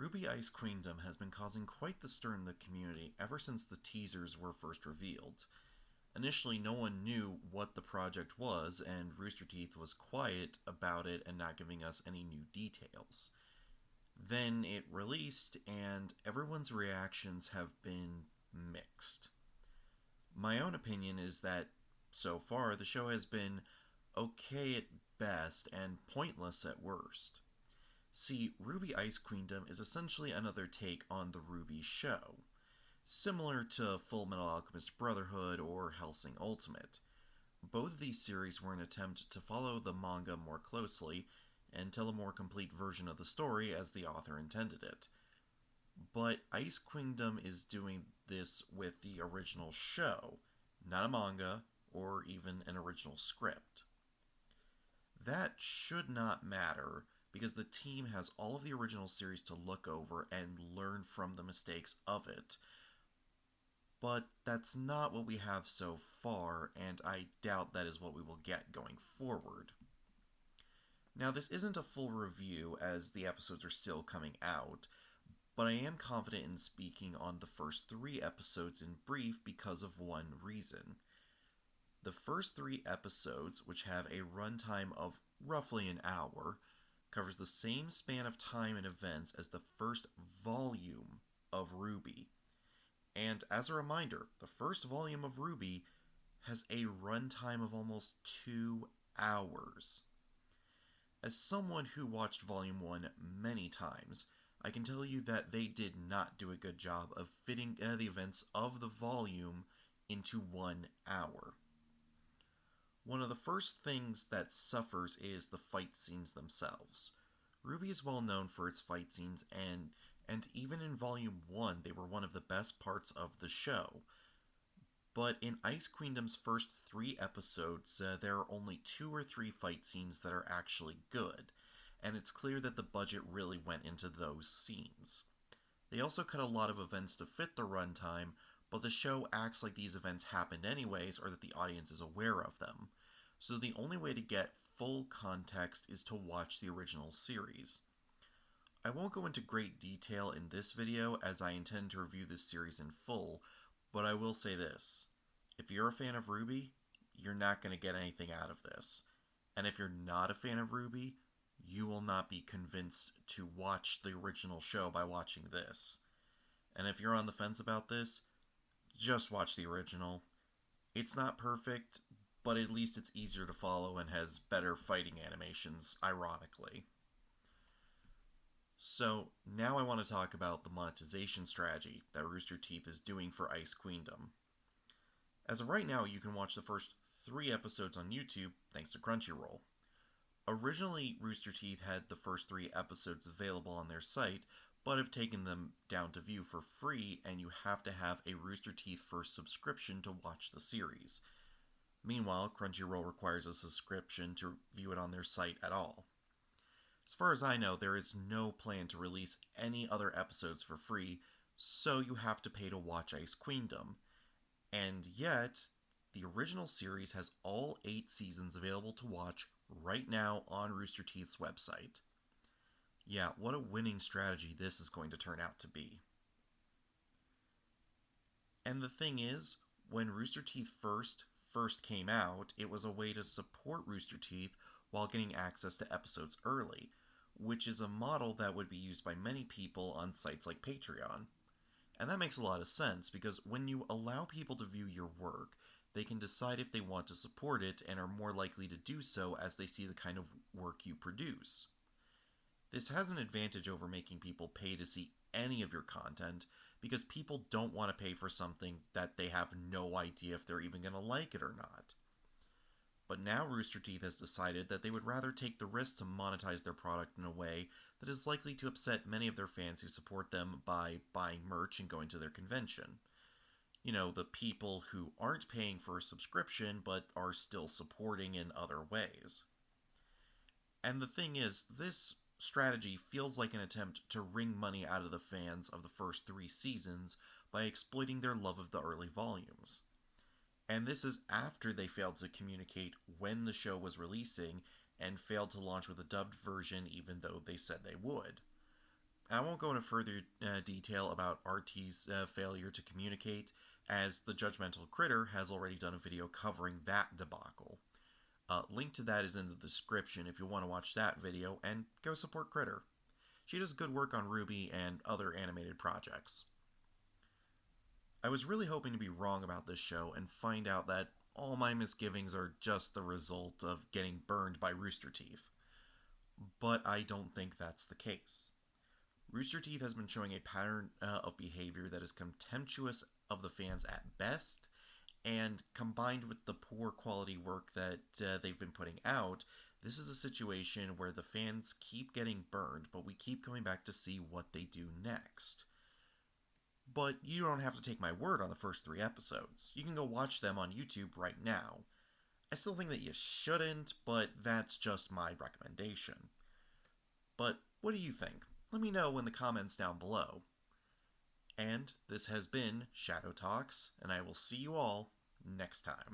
RWBY Ice Queendom has been causing quite the stir in the community ever since the teasers were first revealed. Initially, no one knew what the project was, and Rooster Teeth was quiet about it and not giving us any new details. Then it released, and everyone's reactions have been mixed. My own opinion is that, so far, the show has been okay at best and pointless at worst. See, RWBY Ice Queendom is essentially another take on the RWBY show, similar to Full Metal Alchemist Brotherhood or Hellsing Ultimate. Both of these series were an attempt to follow the manga more closely and tell a more complete version of the story as the author intended it. But Ice Queendom is doing this with the original show, not a manga or even an original script. That should not matter, because the team has all of the original series to look over and learn from the mistakes of it. But that's not what we have so far, and I doubt that is what we will get going forward. Now, this isn't a full review, as the episodes are still coming out, but I am confident in speaking on the first 3 episodes in brief because of one reason. The first 3 episodes, which have a runtime of roughly an hour, covers the same span of time and events as the first volume of RWBY. And as a reminder, the first volume of RWBY has a runtime of almost 2 hours. As someone who watched Volume 1 many times, I can tell you that they did not do a good job of fitting the events of the volume into 1 hour. One of the first things that suffers is the fight scenes themselves. RWBY is well known for its fight scenes, and even in Volume 1, they were one of the best parts of the show. But in Ice Queendom's first 3 episodes, there are only 2 or 3 fight scenes that are actually good, and it's clear that the budget really went into those scenes. They also cut a lot of events to fit the runtime, but the show acts like these events happened anyways, or that the audience is aware of them. So the only way to get full context is to watch the original series. I won't go into great detail in this video, as I intend to review this series in full, but I will say this. If you're a fan of RWBY, you're not going to get anything out of this. And if you're not a fan of RWBY, you will not be convinced to watch the original show by watching this. And if you're on the fence about this, just watch the original. It's not perfect, but at least it's easier to follow and has better fighting animations, ironically. So, now I want to talk about the monetization strategy that Rooster Teeth is doing for Ice Queendom. As of right now, you can watch the first 3 episodes on YouTube thanks to Crunchyroll. Originally, Rooster Teeth had the first 3 episodes available on their site, but have taken them down to view for free, and you have to have a Rooster Teeth First subscription to watch the series. Meanwhile, Crunchyroll requires a subscription to view it on their site at all. As far as I know, there is no plan to release any other episodes for free, so you have to pay to watch Ice Queendom. And yet, the original series has all 8 seasons available to watch right now on Rooster Teeth's website. Yeah, what a winning strategy this is going to turn out to be. And the thing is, when Rooster Teeth first came out, it was a way to support Rooster Teeth while getting access to episodes early, which is a model that would be used by many people on sites like Patreon. And that makes a lot of sense, because when you allow people to view your work, they can decide if they want to support it and are more likely to do so as they see the kind of work you produce. This has an advantage over making people pay to see any of your content, because people don't want to pay for something that they have no idea if they're even going to like it or not. But now Rooster Teeth has decided that they would rather take the risk to monetize their product in a way that is likely to upset many of their fans who support them by buying merch and going to their convention. You know, the people who aren't paying for a subscription but are still supporting in other ways. And the thing is, this strategy feels like an attempt to wring money out of the fans of the first 3 seasons by exploiting their love of the early volumes. And this is after they failed to communicate when the show was releasing and failed to launch with a dubbed version even though they said they would. I won't go into further detail about RT's failure to communicate, as the Judgmental Critter has already done a video covering that debacle. Link to that is in the description if you want to watch that video, and go support Critter. She does good work on RWBY and other animated projects. I was really hoping to be wrong about this show and find out that all my misgivings are just the result of getting burned by Rooster Teeth. But I don't think that's the case. Rooster Teeth has been showing a pattern of behavior that is contemptuous of the fans at best, and combined with the poor quality work that they've been putting out, this is a situation where the fans keep getting burned, but we keep coming back to see what they do next. But you don't have to take my word on the first 3 episodes. You can go watch them on YouTube right now. I still think that you shouldn't, but that's just my recommendation. But what do you think? Let me know in the comments down below. And this has been Shadow Talks, and I will see you all next time.